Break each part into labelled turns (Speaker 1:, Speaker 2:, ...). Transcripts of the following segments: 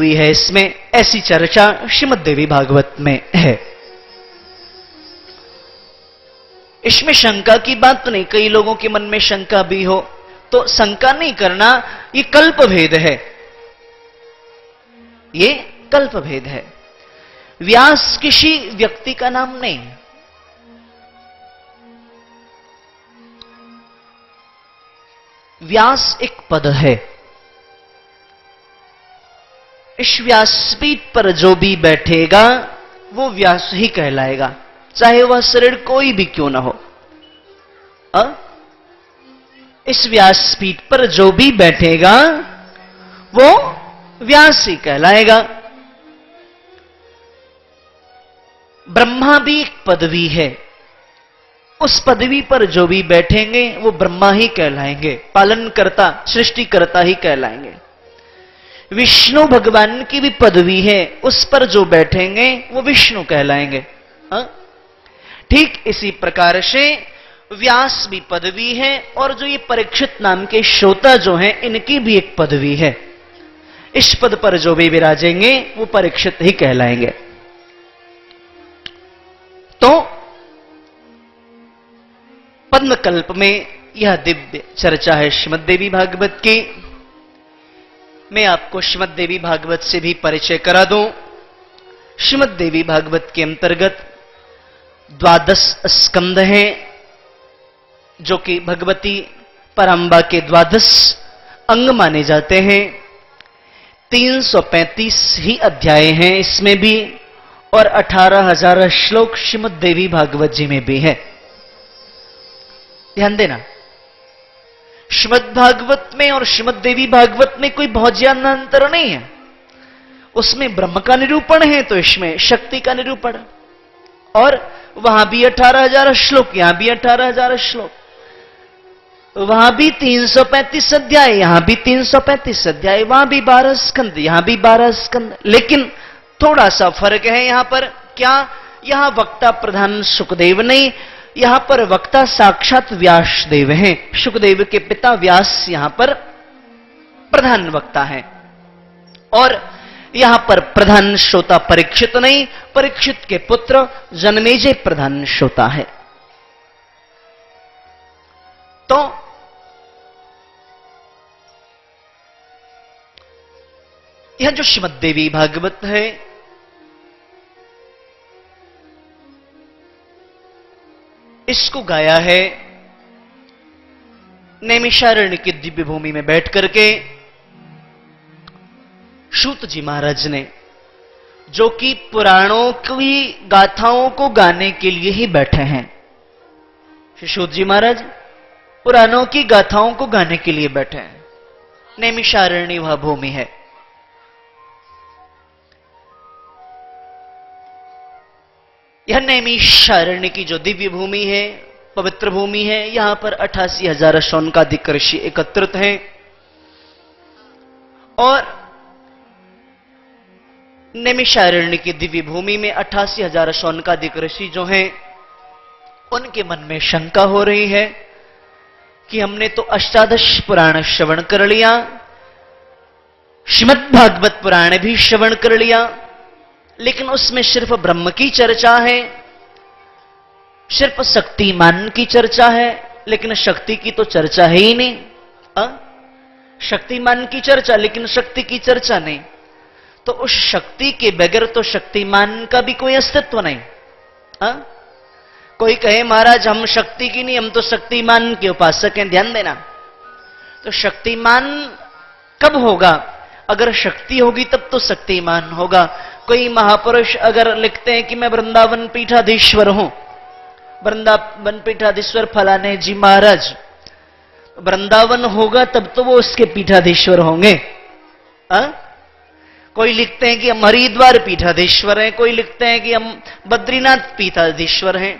Speaker 1: हुई है इसमें, ऐसी चर्चा श्रीमद् देवी भागवत में है। इसमें शंका की बात नहीं, कई लोगों के मन में शंका भी हो तो शंका नहीं करना, ये कल्प भेद है, ये कल्प भेद है। व्यास किसी व्यक्ति का नाम नहीं, व्यास एक पद है। इस व्यासपीठ पर जो भी बैठेगा वो व्यास ही कहलाएगा, चाहे वह शरीर कोई भी क्यों ना हो। इस व्यासपीठ पर जो भी बैठेगा वो व्यास ही कहलाएगा। ब्रह्मा भी एक पदवी है, उस पदवी पर जो भी बैठेंगे वो ब्रह्मा ही कहलाएंगे, पालनकर्ता सृष्टिकर्ता ही कहलाएंगे। विष्णु भगवान की भी पदवी है, उस पर जो बैठेंगे वो विष्णु कहलाएंगे। ठीक इसी प्रकार से व्यास भी पदवी है, और जो ये परीक्षित नाम के श्रोता जो हैं इनकी भी एक पदवी है। इस पद पर जो भी विराजेंगे वो परीक्षित ही कहलाएंगे। तो पद्मकल्प में यह दिव्य चर्चा है श्रीमद् देवी भागवत की। मैं आपको श्रीमद् देवी भागवत से भी परिचय करा दूं। श्रीमद् देवी भागवत के अंतर्गत 12 स्कंद हैं, जो कि भगवती परांबा के 12 अंग माने जाते हैं। 335 ही अध्याय हैं इसमें भी, और 18,000 श्लोक श्रीमद् देवी भागवत जी में भी है। ध्यान देना, श्रीमद् भागवत में और श्रीमद् देवी भागवत में कोई बहुत ज्यादा अंतर नहीं है। उसमें ब्रह्म का निरूपण है तो इसमें शक्ति का निरूपण, और वहां भी 18,000 श्लोक, यहां भी 18,000 श्लोक, वहां भी 335 अध्याय, यहां भी 335 अध्याय, वहां भी 12 स्कंद, यहां भी 12 स्कंद। लेकिन थोड़ा सा फर्क है यहां पर। क्या? यहां वक्ता प्रधान सुखदेव नहीं, यहां पर वक्ता साक्षात व्यासदेव हैं। सुखदेव के पिता व्यास यहां पर प्रधान वक्ता हैं, और यहां पर प्रधान श्रोता परीक्षित नहीं, परीक्षित के पुत्र जन्मेजय प्रधान श्रोता है। तो यह जो श्रीमद् देवी भागवत है, इसको गाया है नैमिषारण्य की दिव्य भूमि में बैठ करके सूत जी महाराज ने, जो कि पुराणों की गाथाओं को गाने के लिए ही बैठे हैं। सूत जी महाराज पुराणों की गाथाओं को गाने के लिए बैठे हैं। नैमिषारण्य वह भूमि है। यह नैमिषारण्य की जो दिव्य भूमि है, पवित्र भूमि है, यहां पर 88,000 शौनकादिक ऋषि एकत्रित हैं, और नैमिषारण्य की दिव्य भूमि में 88,000 शौनकादिक ऋषि जो हैं, उनके मन में शंका हो रही है कि हमने तो अष्टादश पुराण श्रवण कर लिया, श्रीमद् भागवत पुराण भी श्रवण कर लिया, लेकिन उसमें सिर्फ ब्रह्म की चर्चा है, सिर्फ शक्तिमान की चर्चा है, लेकिन शक्ति की तो चर्चा है ही नहीं। शक्तिमान की चर्चा लेकिन शक्ति की चर्चा नहीं, तो उस शक्ति के बगैर तो शक्तिमान का भी कोई अस्तित्व नहीं। कोई कहे महाराज हम शक्ति की नहीं, हम तो शक्तिमान के उपासक हैं। ध्यान देना, तो शक्तिमान कब होगा? अगर शक्ति होगी तब तो शक्तिमान होगा। कोई महापुरुष अगर लिखते हैं कि मैं वृंदावन पीठाधीश्वर हूं, वृंदावन पीठाधीश्वर फलाने जी महाराज, वृंदावन होगा तब तो वो उसके पीठाधीश्वर होंगे। कोई लिखते हैं कि हम हरिद्वार पीठाधीश्वर हैं, कोई लिखते हैं कि हम बद्रीनाथ पीठाधीश्वर हैं।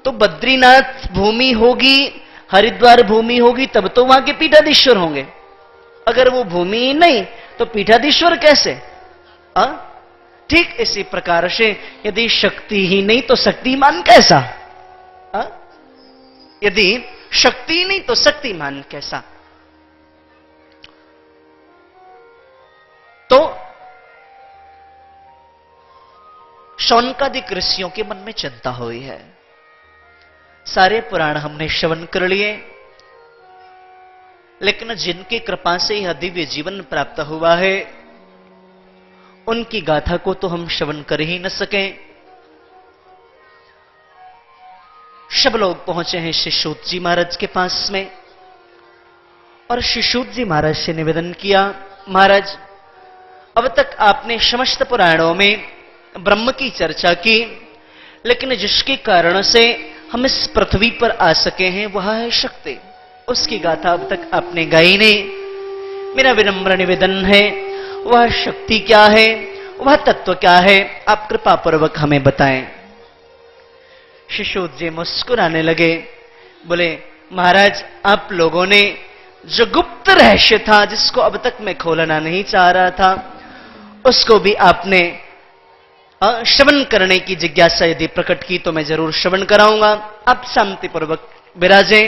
Speaker 1: तो बद्रीनाथ भूमि होगी, हरिद्वार भूमि होगी, तब तो वहां के पीठाधीश्वर होंगे। अगर वो भूमि ही नहीं तो पीठाधीश्वर कैसे? ठीक इसी प्रकार से यदि शक्ति ही नहीं तो शक्तिमान कैसा? यदि शक्ति नहीं तो शक्तिमान कैसा? तो शौनकादिक ऋषियों के मन में चिंता हुई है। सारे पुराण हमने श्रवण कर लिए, लेकिन जिनकी कृपा से यह दिव्य जीवन प्राप्त हुआ है, उनकी गाथा को तो हम श्रवण कर ही न सके। सब लोग पहुंचे हैं शिशुत जी महाराज के पास में, और शिशुत जी महाराज से निवेदन किया, महाराज अब तक आपने समस्त पुराणों में ब्रह्म की चर्चा की, लेकिन जिसके कारण से हम इस पृथ्वी पर आ सके हैं वह है शक्ति। उसकी गाथा अब तक आपने गाई नहीं। मेरा विनम्र निवेदन है, वह शक्ति क्या है, वह तत्व क्या है, आप कृपा पूर्वक हमें बताएं। शिशुत जी मुस्कुराने लगे, बोले महाराज आप लोगों ने जो गुप्त रहस्य था, जिसको अब तक मैं खोलना नहीं चाह रहा था, उसको भी आपने श्रवण करने की जिज्ञासा यदि प्रकट की तो मैं जरूर श्रवण कराऊंगा। आप शांति पूर्वक विराजे।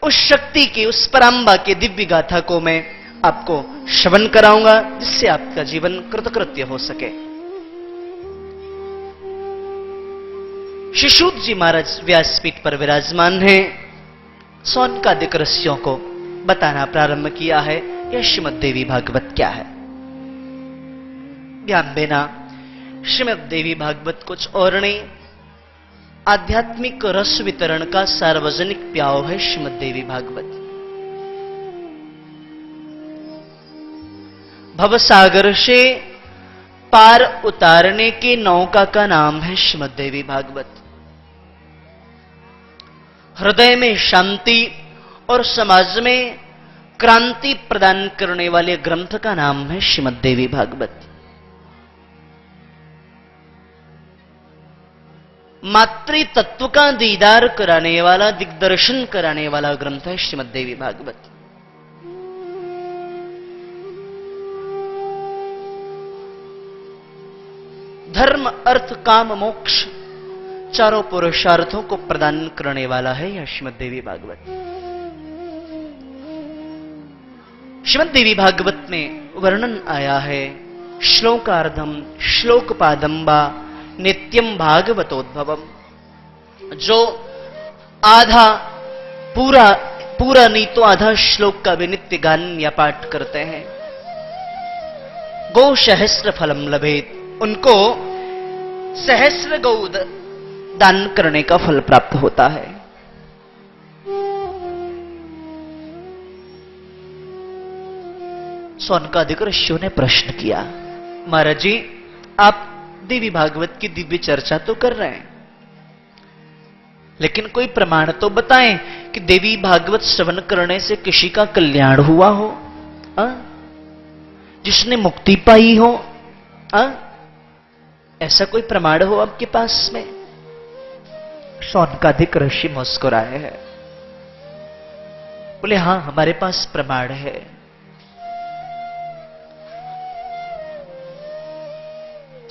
Speaker 1: उस शक्ति की, उस परांबा के दिव्य गाथा को मैं आपको श्रवण कराऊंगा, जिससे आपका जीवन कृतकृत्य हो सके। शिशुत जी महाराज व्यासपीठ पर विराजमान हैं। शौनकादिक ऋषियों को बताना प्रारंभ किया है, यह श्रीमद् देवी भागवत क्या है। ध्यान देना, श्रीमद् देवी भागवत कुछ और नहीं, आध्यात्मिक रस वितरण का सार्वजनिक प्याव है श्रीमद् देवी भागवत। भवसागर से पार उतारने की नौका का नाम है श्रीमद् देवी भागवत। हृदय में शांति और समाज में क्रांति प्रदान करने वाले ग्रंथ का नाम है श्रीमद् देवी भागवत। मातृ तत्व का दीदार कराने वाला, दिग्दर्शन कराने वाला ग्रंथ है श्रीमद् देवी भागवत। धर्म अर्थ काम मोक्ष चारों पुरुषार्थों को प्रदान करने वाला है यह श्रीमद् देवी भागवत। श्रीमद् देवी भागवत में वर्णन आया है, श्लोकार्धम श्लोकपादंबा नित्यम भागवतोद्भवम। जो आधा पूरा नहीं तो आधा श्लोक का भी नित्य गान या पाठ करते हैं, गौ सहस्र फलम लभेत, उनको सहस्र गौ दान करने का फल प्राप्त होता है। शौनकादिक ऋषियों ने प्रश्न किया, महाराज जी आप देवी भागवत की दिव्य चर्चा तो कर रहे हैं, लेकिन कोई प्रमाण तो बताएं कि देवी भागवत श्रवण करने से किसी का कल्याण हुआ हो, जिसने मुक्ति पाई हो, ऐसा कोई प्रमाण हो आपके पास में? शौनकादिक ऋषि मुस्कुराए हैं, बोले हां हमारे पास प्रमाण है।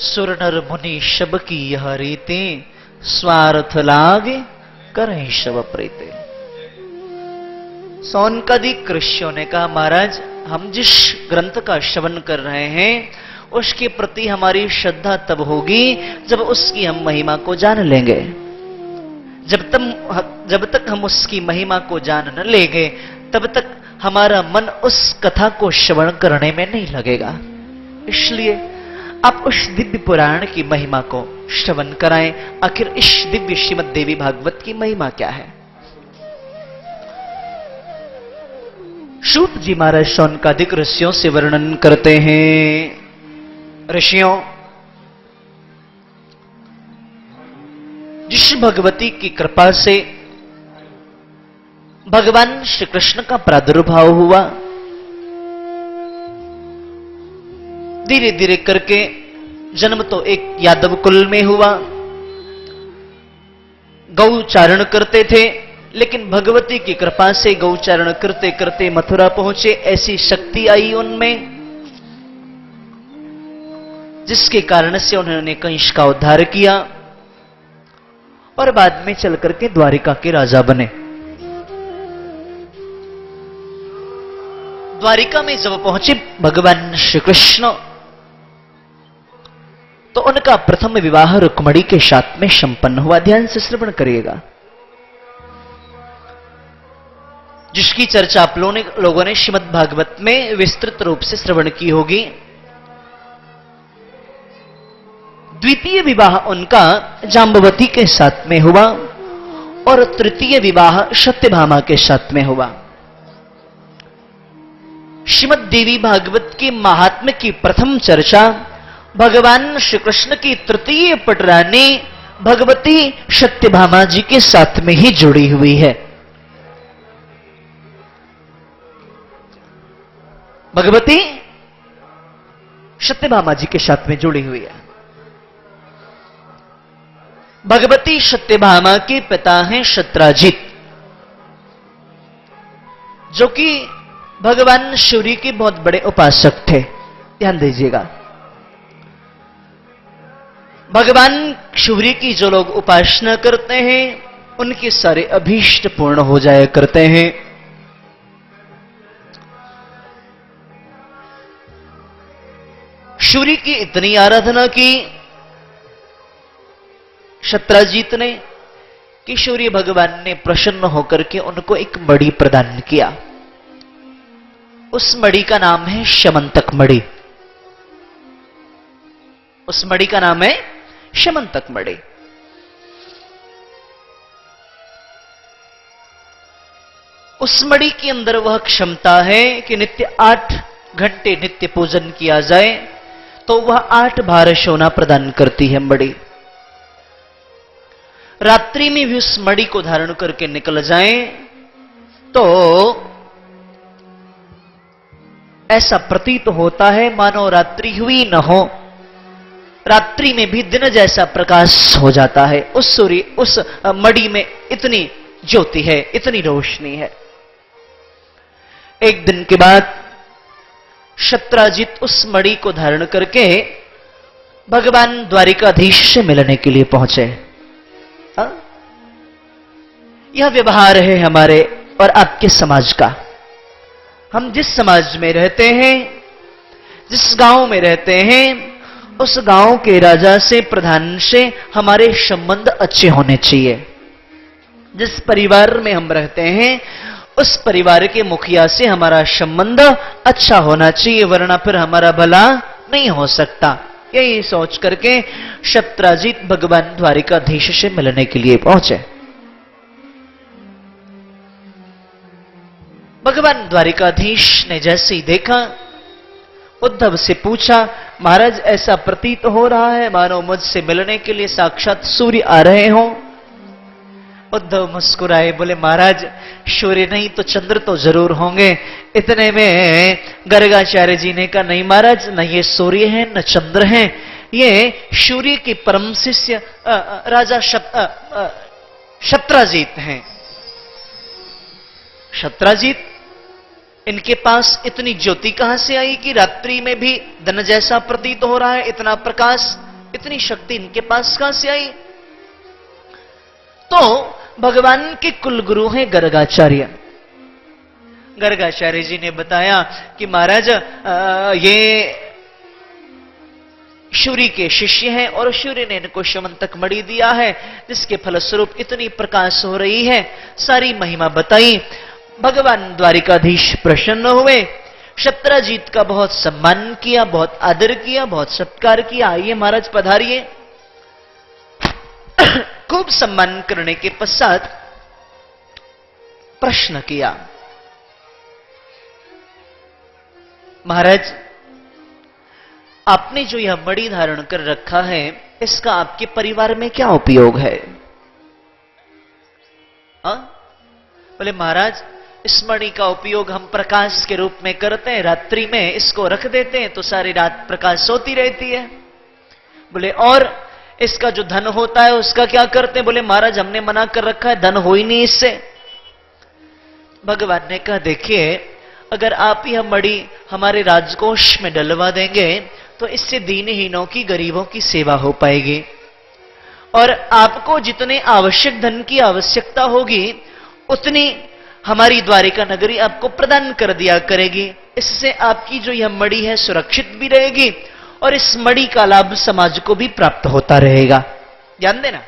Speaker 1: सुर नर मुनि शब की यह रीते, स्वार्थ लागे करें शव प्रीते। शौनकादिक ऋषियों ने कहा महाराज हम जिस ग्रंथ का श्रवण कर रहे हैं उसके प्रति हमारी श्रद्धा तब होगी जब उसकी हम महिमा को जान लेंगे। जब तक हम उसकी महिमा को जान न लेंगे तब तक हमारा मन उस कथा को श्रवण करने में नहीं लगेगा। इसलिए आप उस दिव्य पुराण की महिमा को श्रवण कराएं। आखिर इस दिव्य श्रीमद् देवी भागवत की महिमा क्या है? सूत जी महाराज शौनकादिक ऋषियों से वर्णन करते हैं, ऋषियों जिस भगवती की कृपा से भगवान श्री कृष्ण का प्रादुर्भाव हुआ, धीरे धीरे करके जन्म तो एक यादव कुल में हुआ, गौचारण करते थे, लेकिन भगवती की कृपा से गौचारण करते करते मथुरा पहुंचे। ऐसी शक्ति आई उनमें जिसके कारण से उन्होंने कंस का उद्धार किया और बाद में चल करके द्वारिका के राजा बने। द्वारिका में जब पहुंचे भगवान श्री कृष्ण, तो उनका प्रथम विवाह रुक्मणी के साथ में संपन्न हुआ। ध्यान से श्रवण करिएगा, जिसकी चर्चा आप लोगों ने श्रीमद् भागवत में विस्तृत रूप से श्रवण की होगी। द्वितीय विवाह उनका जाम्बवती के साथ में हुआ और तृतीय विवाह सत्यभामा के साथ में हुआ। श्रीमद् देवी भागवत की महात्म्य की प्रथम चर्चा भगवान श्री कृष्ण की तृतीय पटरानी भगवती सत्यभामा जी के साथ में ही जुड़ी हुई है। भगवती सत्यभामा जी के साथ में जुड़ी हुई है। भगवती सत्यभामा के पिता हैं सत्राजित, जो कि भगवान सूर्य के बहुत बड़े उपासक थे। ध्यान दीजिएगा, भगवान सूर्य की जो लोग उपासना करते हैं उनके सारे अभीष्ट पूर्ण हो जाया करते हैं। सूर्य की इतनी आराधना की सत्राजित ने कि सूर्य भगवान ने प्रसन्न होकर के उनको एक मणि प्रदान किया। उस मणि का नाम है शमंतक मणि। उस मणि का नाम है शमंतक मणि। उस मणि के अंदर वह क्षमता है कि नित्य 8 घंटे नित्य पूजन किया जाए तो वह 8 भार सोना प्रदान करती है मणि। रात्रि में भी उस मणि को धारण करके निकल जाएं तो ऐसा प्रतीत होता है मानो रात्रि हुई न हो, रात्रि में भी दिन जैसा प्रकाश हो जाता है। उस सूर्य उस मणि में इतनी ज्योति है, इतनी रोशनी है। एक दिन के बाद सत्राजित उस मणि को धारण करके भगवान द्वारिकाधीश से मिलने के लिए पहुंचे। यह व्यवहार है हमारे और आपके समाज का। हम जिस समाज में रहते हैं, जिस गांव में रहते हैं, उस गांव के राजा से, प्रधान से हमारे संबंध अच्छे होने चाहिए। जिस परिवार में हम रहते हैं उस परिवार के मुखिया से हमारा संबंध अच्छा होना चाहिए, वरना फिर हमारा भला नहीं हो सकता। यही सोच करके सत्राजित भगवान द्वारिकाधीश से मिलने के लिए पहुंचे। भगवान द्वारिकाधीश ने जैसे ही देखा, उद्धव से पूछा, महाराज ऐसा प्रतीत हो रहा है मानो मुझसे मिलने के लिए साक्षात सूर्य आ रहे हो। उद्धव मुस्कुराए, बोले महाराज सूर्य नहीं तो चंद्र तो जरूर होंगे। इतने में गर्गाचार्य जी ने कहा, नहीं महाराज, न ये सूर्य है न चंद्र है, ये सूर्य के परम शिष्य राजा सत्राजित हैं। सत्राजित, इनके पास इतनी ज्योति कहां से आई कि रात्रि में भी दिन जैसा प्रतीत हो रहा है, इतना प्रकाश, इतनी शक्ति इनके पास कहां से आई? तो भगवान के कुलगुरु हैं गर्गाचार्य। गर्गाचार्य जी ने बताया कि महाराज ये सूर्य के शिष्य हैं और सूर्य ने इनको शमंतक मणि दिया है, जिसके फलस्वरूप इतनी प्रकाश हो रही है। सारी महिमा बताई। भगवान द्वारिकाधीश प्रसन्न हुए, सत्राजित का बहुत सम्मान किया, बहुत आदर किया, बहुत सत्कार किया। आइए महाराज पधारिए। खूब सम्मान करने के पश्चात प्रश्न किया, महाराज आपने जो यह मणि धारण कर रखा है, इसका आपके परिवार में क्या उपयोग है? बोले महाराज इस मणि का उपयोग हम प्रकाश के रूप में करते हैं, रात्रि में इसको रख देते हैं तो सारी रात प्रकाश होती रहती है। बोले और इसका जो धन होता है उसका क्या करते हैं? बोले महाराज हमने मना कर रखा है, धन हो ही नहीं इससे। भगवान ने कहा, देखिए अगर आप यह मणि हमारे राजकोष में डलवा देंगे तो इससे दीनहीनों की, गरीबों की सेवा हो पाएगी और आपको जितने आवश्यक धन की आवश्यकता होगी उतनी हमारी द्वारिका नगरी आपको प्रदान कर दिया करेगी। इससे आपकी जो यह मणि है सुरक्षित भी रहेगी और इस मणि का लाभ समाज को भी प्राप्त होता रहेगा, ध्यान देना।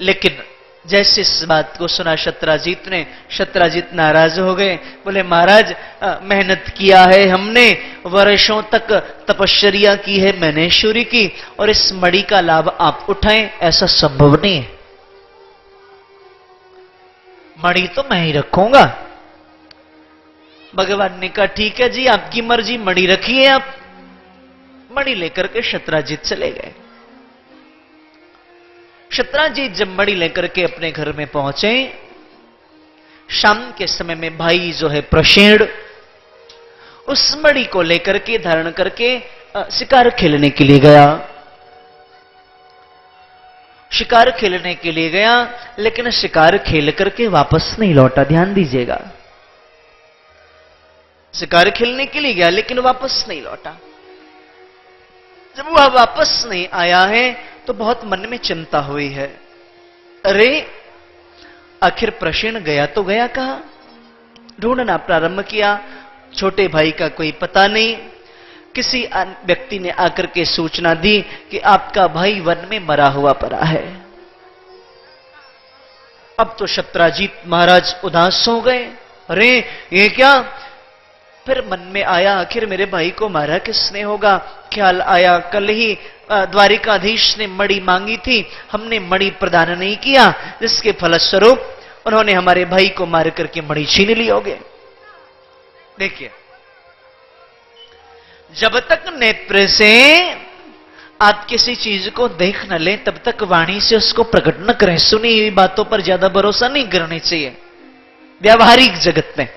Speaker 1: लेकिन जैसे इस बात को सुना शत्राजीत ने, शत्राजीत नाराज हो गए, बोले महाराज मेहनत किया है हमने, वर्षों तक तपश्चर्या की है मैंने शूरी की, और इस मणि का लाभ आप उठाएं, ऐसा संभव नहीं है। मणि तो मैं ही रखूंगा। भगवान ने कहा ठीक है जी, आपकी मर्जी, मणि रखिए आप। मणि लेकर के शत्राजीत चले गए। शत्राजीत जब मणि लेकर के अपने घर में पहुंचे, शाम के समय में भाई जो है प्रसेण उस मणि को लेकर के धारण करके शिकार खेलने के लिए गया। शिकार खेलने के लिए गया, लेकिन शिकार खेल करके वापस नहीं लौटा, ध्यान दीजिएगा। शिकार खेलने के लिए गया लेकिन वापस नहीं लौटा। जब वह वापस नहीं आया है तो बहुत मन में चिंता हुई है। अरे आखिर प्रसेण गया तो गया कहां? ढूंढना प्रारंभ किया, छोटे भाई का कोई पता नहीं। किसी व्यक्ति ने आकर के सूचना दी कि आपका भाई वन में मरा हुआ पड़ा है। अब तो शत्राजीत महाराज उदास हो गए। अरे ये क्या? फिर मन में आया आखिर मेरे भाई को मारा किसने होगा। ख्याल आया कल ही द्वारिकाधीश ने मणि मांगी थी, हमने मणि प्रदान नहीं किया, जिसके फलस्वरूप उन्होंने हमारे भाई को मार करके मणि छीन ली होगे। देखिए, जब तक नेत्र से आप किसी चीज को देख न लें तब तक वाणी से उसको प्रकट न करें। सुनी हुई बातों पर ज्यादा भरोसा नहीं करना चाहिए व्यावहारिक जगत में।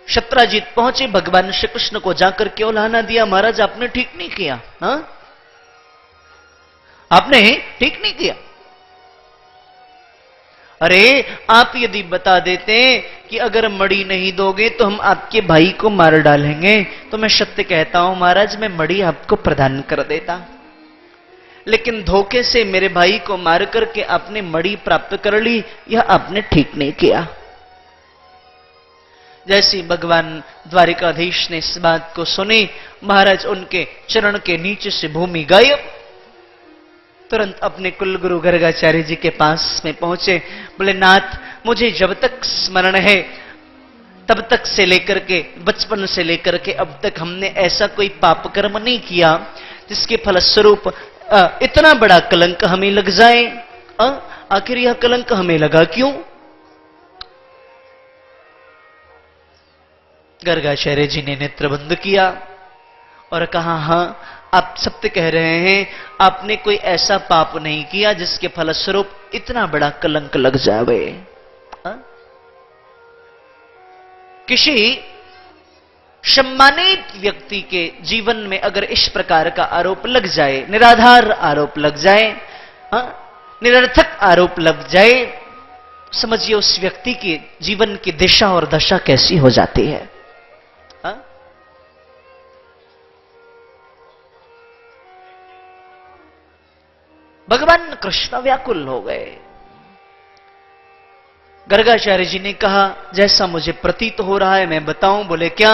Speaker 1: शत्राजीत पहुंचे, भगवान श्री कृष्ण को जाकर के उलाहना दिया, महाराज आपने ठीक नहीं किया, हा? आपने ठीक नहीं किया। अरे आप यदि बता देते कि अगर मणि नहीं दोगे तो हम आपके भाई को मार डालेंगे, तो मैं सत्य कहता हूं महाराज, मैं मणि आपको प्रदान कर देता। लेकिन धोखे से मेरे भाई को मार करके आपने मणि प्राप्त कर ली, यह आपने ठीक नहीं किया। जैसे भगवान द्वारिकाधीश ने इस बात को सुनी, महाराज उनके चरण के नीचे से भूमि गायब। तुरंत अपने कुलगुरु गर्गाचार्य जी के पास में पहुंचे, बोले नाथ, मुझे जब तक स्मरण है तब तक से लेकर के, बचपन से लेकर के अब तक हमने ऐसा कोई पाप कर्म नहीं किया जिसके फलस्वरूप इतना बड़ा कलंक हमें लग जाए। आखिर यह कलंक हमें लगा क्यों? गर्गाचार्य जी ने नेत्र बंद किया और कहा, हां आप सत्य कह रहे हैं, आपने कोई ऐसा पाप नहीं किया जिसके फलस्वरूप इतना बड़ा कलंक लग जावे। किसी सम्मानित व्यक्ति के जीवन में अगर इस प्रकार का आरोप लग जाए, निराधार आरोप लग जाए, निरर्थक आरोप लग जाए, समझिए उस व्यक्ति के जीवन की दिशा और दशा कैसी हो जाती है। भगवान कृष्ण व्याकुल हो गए। गर्गाचार्य जी ने कहा, जैसा मुझे प्रतीत हो रहा है मैं बताऊं। बोले क्या?